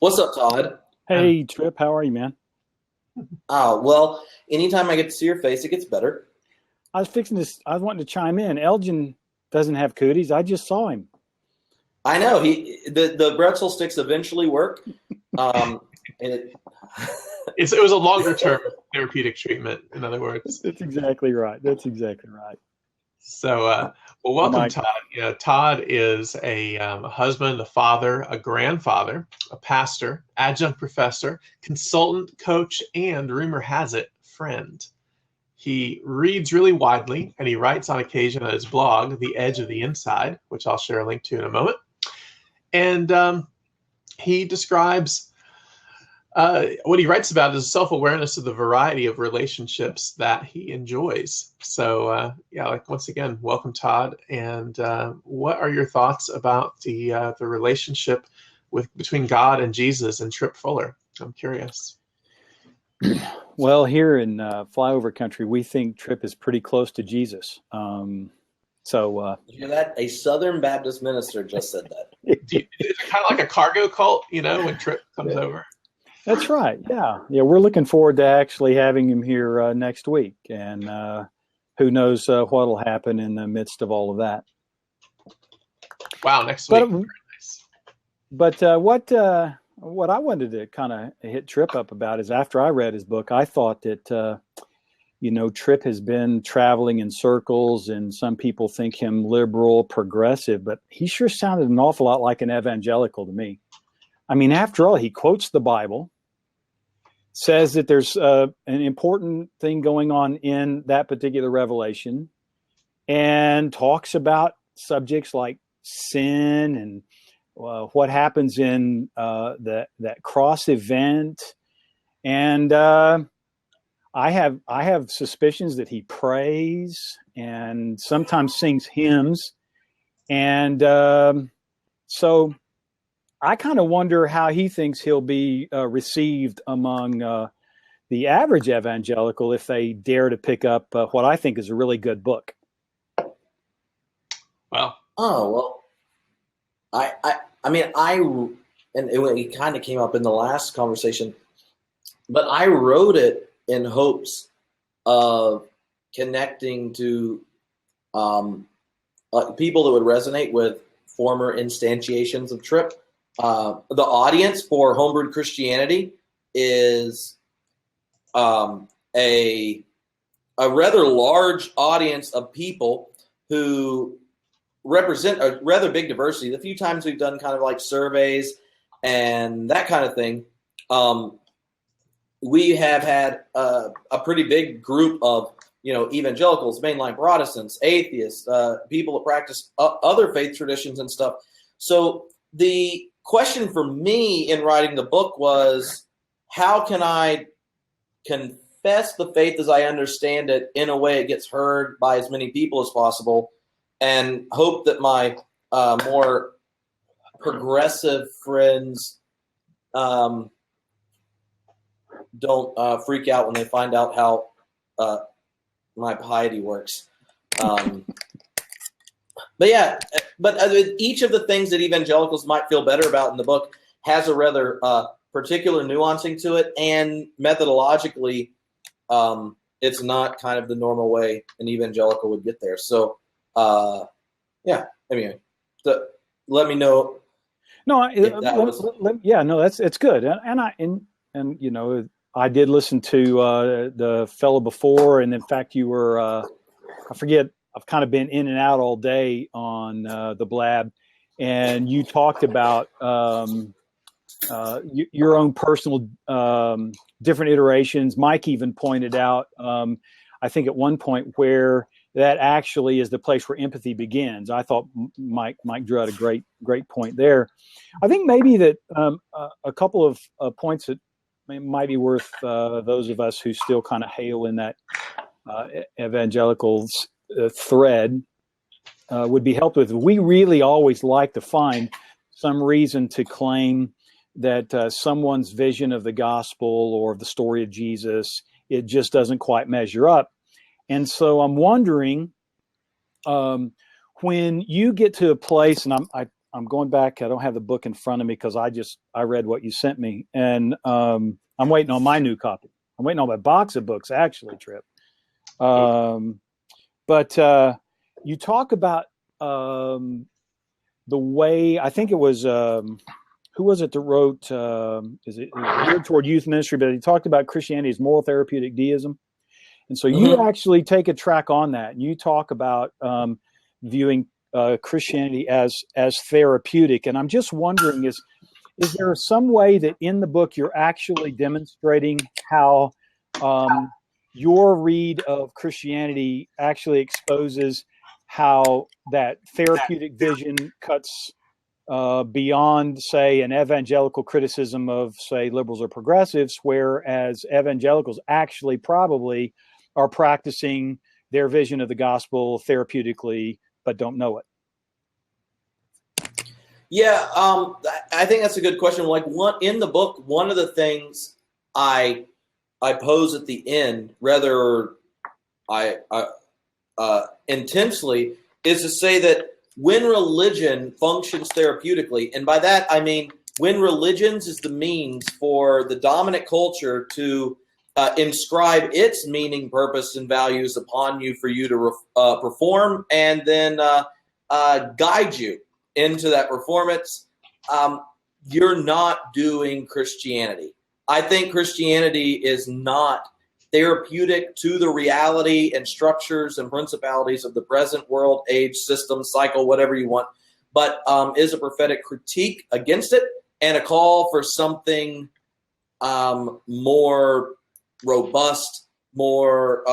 What's up, Todd? Hey, Tripp, how are you, man? Oh, well, anytime I get to see your face, it gets better. I was wanting to chime in. Elgin doesn't have cooties. I just saw him. I know the pretzel sticks eventually work. And it, It was a longer term therapeutic treatment, in other words. That's exactly right. So, well, welcome, Mike. Todd. Todd is a husband, a father, a grandfather, a pastor, adjunct professor, consultant, coach, and rumor has it, friend. He reads really widely, and he writes on occasion on his blog, The Edge of the Inside, which I'll share a link to in a moment. And he describes what he writes about is self-awareness of the variety of relationships that he enjoys. So, once again, welcome, Todd. And what are your thoughts about the relationship between God and Jesus and Tripp Fuller? I'm curious. Well, here in flyover country, we think Tripp is pretty close to Jesus. You hear that? A Southern Baptist minister just said that. Is it kind of like a cargo cult, when Tripp comes over? That's right. Yeah. We're looking forward to actually having him here next week, and who knows what'll happen in the midst of all of that. Wow, next week. Very nice. But what I wanted to kind of hit Tripp up about is after I read his book, I thought that Tripp has been traveling in circles, and some people think him liberal, progressive, but he sure sounded an awful lot like an evangelical to me. I mean, after all, he quotes the Bible, says that there's an important thing going on in that particular revelation, and talks about subjects like sin and what happens in that cross event. And I have suspicions that he prays and sometimes sings hymns. And so I kind of wonder how he thinks he'll be received among the average evangelical if they dare to pick up what I think is a really good book. Well, it kind of came up in the last conversation, but I wrote it in hopes of connecting to people that would resonate with former instantiations of Tripp. The audience for Homebrewed Christianity is a rather large audience of people who represent a rather big diversity. The few times we've done kind of like surveys and that kind of thing, we have had a pretty big group of evangelicals, mainline Protestants, atheists, people that practice other faith traditions and stuff. So the question for me in writing the book was, how can I confess the faith as I understand it in a way it gets heard by as many people as possible, and hope that my more progressive friends don't freak out when they find out how my piety works. But each of the things that evangelicals might feel better about in the book has a rather particular nuancing to it, and methodologically, it's not kind of the normal way an evangelical would get there. So, anyway, let me know. No, it's good, and I did listen to the fellow before, and in fact, you were I forget. I've kind of been in and out all day on the Blab, and you talked about your own personal different iterations. Mike even pointed out, I think at one point, where that actually is the place where empathy begins. I thought Mike drew out a great point there. I think maybe that a couple of points that might be worth those of us who still kind of hail in that evangelicals thread would be helped with. We really always like to find some reason to claim that someone's vision of the gospel or of the story of Jesus, it just doesn't quite measure up. And so I'm wondering, when you get to a place, and I'm going back. I don't have the book in front of me because I read what you sent me, and I'm waiting on my new copy. I'm waiting on my box of books, actually, Tripp. But you talk about the way, I think it was, who was it that wrote, is it geared toward youth ministry, but he talked about Christianity as moral therapeutic deism. And so you actually take a track on that, and you talk about viewing Christianity as therapeutic. And I'm just wondering, is there some way that in the book you're actually demonstrating how your read of Christianity actually exposes how that therapeutic vision cuts beyond, say, an evangelical criticism of, say, liberals or progressives, whereas evangelicals actually probably are practicing their vision of the gospel therapeutically, but don't know it? Yeah, I think that's a good question. Like, in the book, one of the things I pose at the end, rather intensely, is to say that when religion functions therapeutically, and by that I mean when religions is the means for the dominant culture to inscribe its meaning, purpose, and values upon you for you to perform, and then guide you into that performance, you're not doing Christianity. I think Christianity is not therapeutic to the reality and structures and principalities of the present world, age, system, cycle, whatever you want, but is a prophetic critique against it and a call for something more robust, more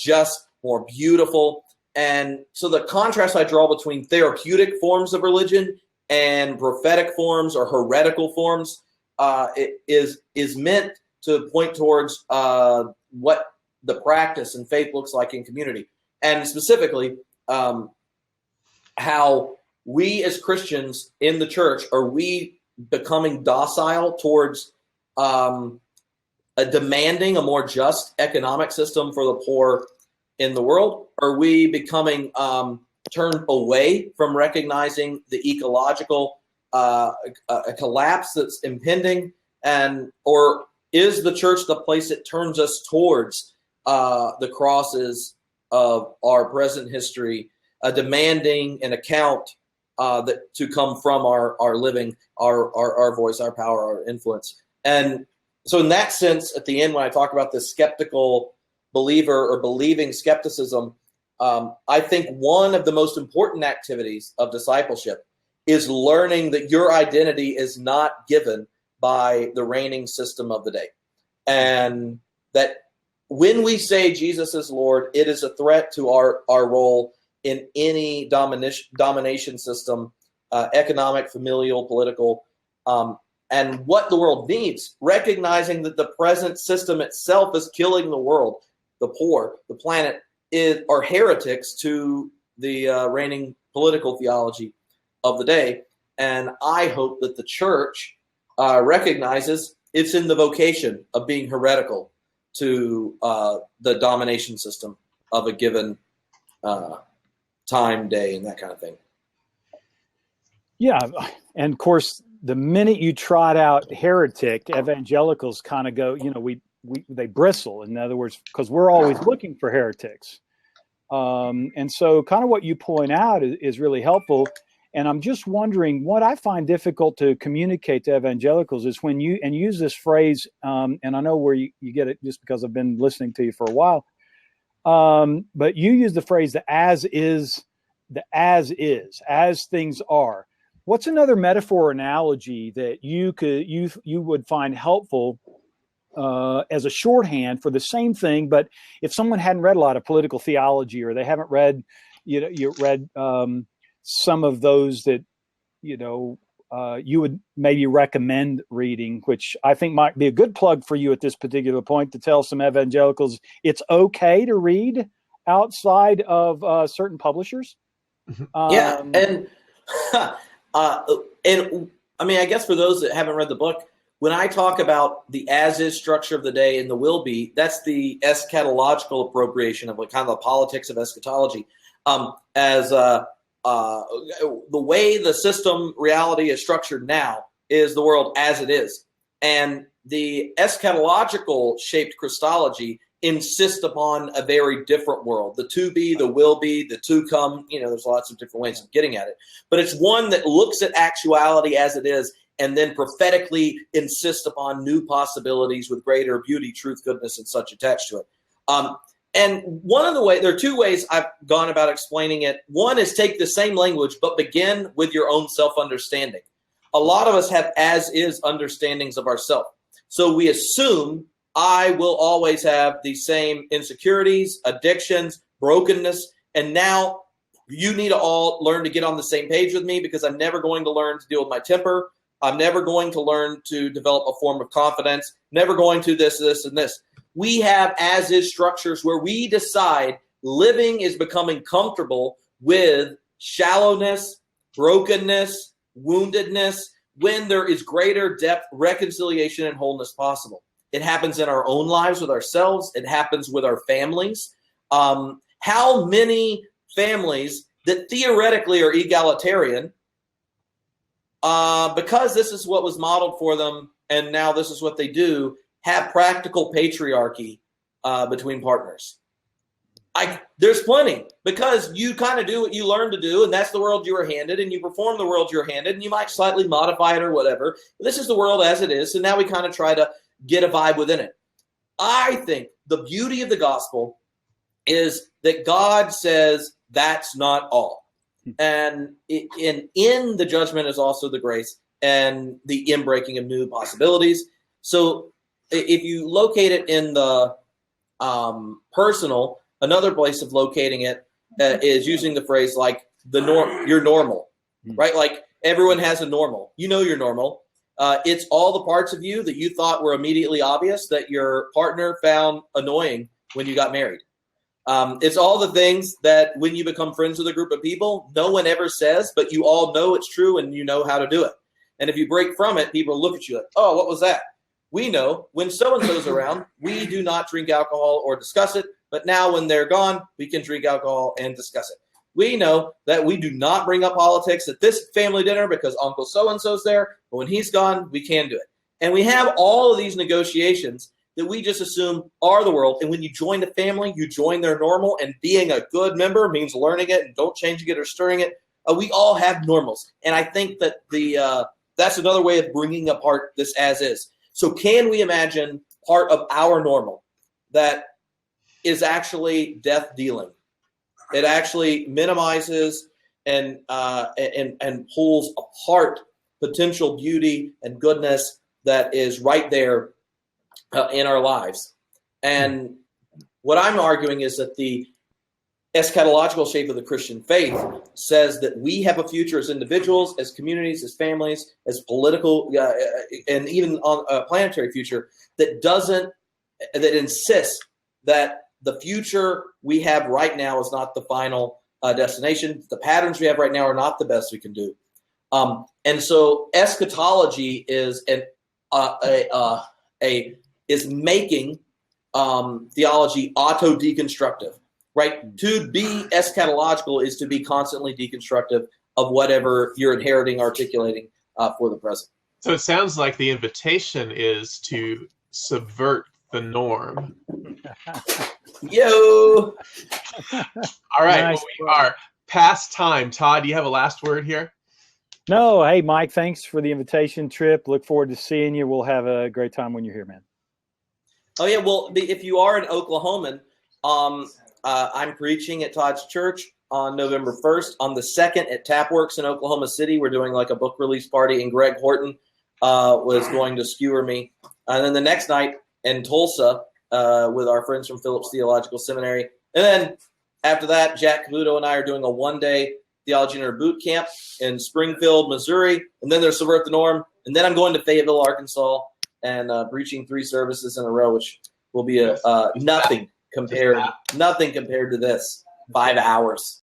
just, more beautiful. And so the contrast I draw between therapeutic forms of religion and prophetic forms or heretical forms is meant to point towards what the practice and faith looks like in community. And specifically, how we as Christians in the church, are we becoming docile towards demanding a more just economic system for the poor in the world? Are we becoming turned away from recognizing the ecological collapse that's impending? Or is the church the place that turns us towards the crosses of our present history, demanding an account that to come from our living, our voice, our power, our influence? And so in that sense, at the end, when I talk about this skeptical believer or believing skepticism, I think one of the most important activities of discipleship is learning that your identity is not given by the reigning system of the day. And that when we say Jesus is Lord, it is a threat to our role in any domination system, economic, familial, political, and what the world needs, recognizing that the present system itself is killing the world, the poor, the planet, are heretics to the reigning political theology of the day. And I hope that the church recognizes it's in the vocation of being heretical to the domination system of a given time, day, and that kind of thing. Yeah, and of course, the minute you trot out heretic, evangelicals kind of go, they bristle. In other words, because we're always looking for heretics. And so kind of what you point out is really helpful. And I'm just wondering, what I find difficult to communicate to evangelicals is when you use this phrase, and I know where you get it just because I've been listening to you for a while, but you use the phrase the as is, as things are. What's another metaphor or analogy that you would find helpful as a shorthand for the same thing? But if someone hadn't read a lot of political theology, or they haven't read, you read some of those that you would maybe recommend reading, which I think might be a good plug for you at this particular point, to tell some evangelicals it's okay to read outside of certain publishers. Yeah, and I mean, I guess for those that haven't read the book, when I talk about the as-is structure of the day and the will be, that's the eschatological appropriation of kind of the politics of eschatology. As the way the system reality is structured now is the world as it is. And the eschatological shaped Christology insists upon a very different world. The to be, the will be, the to come, there's lots of different ways of getting at it. But it's one that looks at actuality as it is and then prophetically insists upon new possibilities with greater beauty, truth, goodness, and such attached to it. And one of the ways, there are two ways I've gone about explaining it. One is take the same language, but begin with your own self-understanding. A lot of us have as-is understandings of ourselves. So we assume I will always have the same insecurities, addictions, brokenness, and now you need to all learn to get on the same page with me because I'm never going to learn to deal with my temper. I'm never going to learn to develop a form of confidence, never going to this, and this. We have as-is structures where we decide living is becoming comfortable with shallowness, brokenness, woundedness, when there is greater depth, reconciliation, and wholeness possible. It happens in our own lives with ourselves. It happens with our families. How many families that theoretically are egalitarian, because this is what was modeled for them, and now this is what they do, have practical patriarchy between partners? There's plenty, because you kind of do what you learn to do, and that's the world you were handed, and you perform the world you're handed, and you might slightly modify it or whatever. But this is the world as it is, so now we kind of try to get a vibe within it. I think the beauty of the gospel is that God says that's not all. And in the judgment is also the grace and the inbreaking of new possibilities. So if you locate it in the personal, another place of locating it is using the phrase like you're normal, right? Like everyone has a normal. You're normal. It's all the parts of you that you thought were immediately obvious that your partner found annoying when you got married. It's all the things that when you become friends with a group of people, no one ever says, but you all know it's true and you know how to do it. And if you break from it, people look at you like, oh, what was that? We know when so-and-so's around, we do not drink alcohol or discuss it. But now when they're gone, we can drink alcohol and discuss it. We know that we do not bring up politics at this family dinner because Uncle so-and-so's there. But when he's gone, we can do it. And we have all of these negotiations that we just assume are the world. And when you join the family, you join their normal. And being a good member means learning it and don't changing it or stirring it. We all have normals. And I think that that's another way of bringing apart this as is. So can we imagine part of our normal that is actually death dealing? It actually minimizes and pulls apart potential beauty and goodness that is right there in our lives. And what I'm arguing is that the eschatological shape of the Christian faith says that we have a future as individuals, as communities, as families, as political, and even on a planetary future that insists that the future we have right now is not the final destination. The patterns we have right now are not the best we can do. And so eschatology is is making theology auto-deconstructive. Right? To be eschatological is to be constantly deconstructive of whatever you're inheriting, articulating for the present. So it sounds like the invitation is to subvert the norm. Yo! All right, Nice. well, we are past time. Todd, do you have a last word here? No, hey, Mike, thanks for the invitation, Tripp. Look forward to seeing you. We'll have a great time when you're here, man. Oh, yeah, well, if you are an Oklahoman, I'm preaching at Todd's church on November 1st. On the 2nd at Tapworks in Oklahoma City, we're doing like a book release party, and Greg Horton was going to skewer me. And then the next night in Tulsa with our friends from Phillips Theological Seminary. And then after that, Jack Cavuto and I are doing a one-day Theology Inner Boot Camp in Springfield, Missouri. And then there's Subvert the Norm. And then I'm going to Fayetteville, Arkansas, and preaching 3 services in a row, which will be nothing compared to this 5 hours.